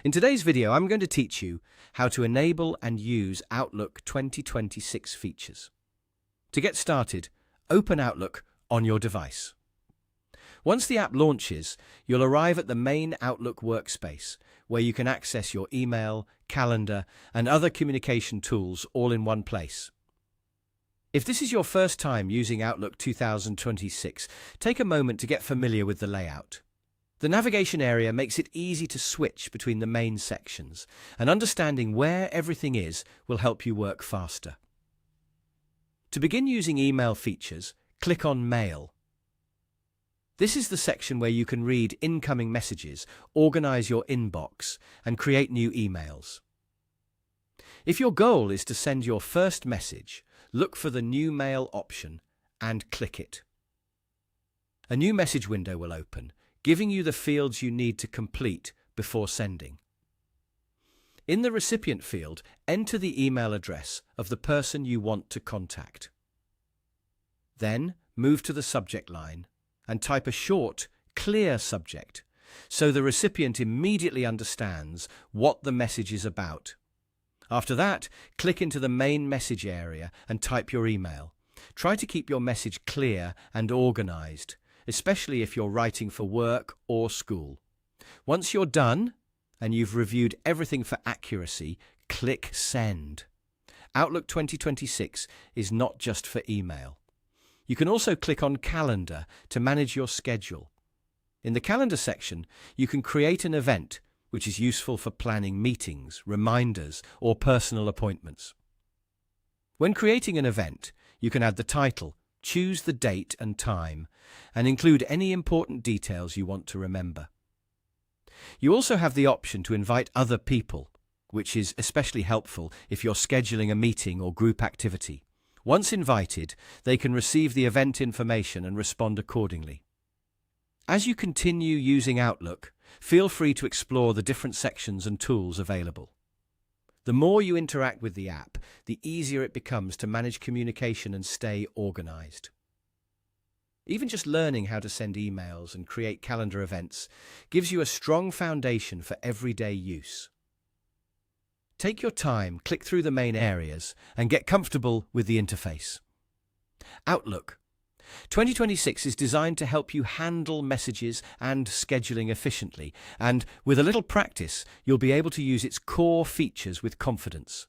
In today's video, I'm going to teach you how to enable and use Outlook 2026 features. To get started, open Outlook on your device. Once the app launches, you'll arrive at the main Outlook workspace, where you can access your email, calendar, and other communication tools all in one place. If this is your first time using Outlook 2026, take a moment to get familiar with the layout. The navigation area makes it easy to switch between the main sections, and understanding where everything is will help you work faster. To begin using email features, click on Mail. This is the section where you can read incoming messages, organize your inbox, and create new emails. If your goal is to send your first message, look for the New Mail option and click it. A new message window will open, giving you the fields you need to complete before sending. In the recipient field, enter the email address of the person you want to contact. Then, move to the subject line and type a short, clear subject so the recipient immediately understands what the message is about. After that, click into the main message area and type your email. Try to keep your message clear and organized, especially if you're writing for work or school. Once you're done and you've reviewed everything for accuracy, click Send. Outlook 2026 is not just for email. You can also click on Calendar to manage your schedule. In the Calendar section, you can create an event, which is useful for planning meetings, reminders, or personal appointments. When creating an event, you can add the title, choose the date and time, and include any important details you want to remember. You also have the option to invite other people, which is especially helpful if you're scheduling a meeting or group activity. Once invited, they can receive the event information and respond accordingly. As you continue using Outlook, feel free to explore the different sections and tools available. The more you interact with the app, the easier it becomes to manage communication and stay organized. Even just learning how to send emails and create calendar events gives you a strong foundation for everyday use. Take your time, click through the main areas, and get comfortable with the interface. Outlook 2026 is designed to help you handle messages and scheduling efficiently, and with a little practice, you'll be able to use its core features with confidence.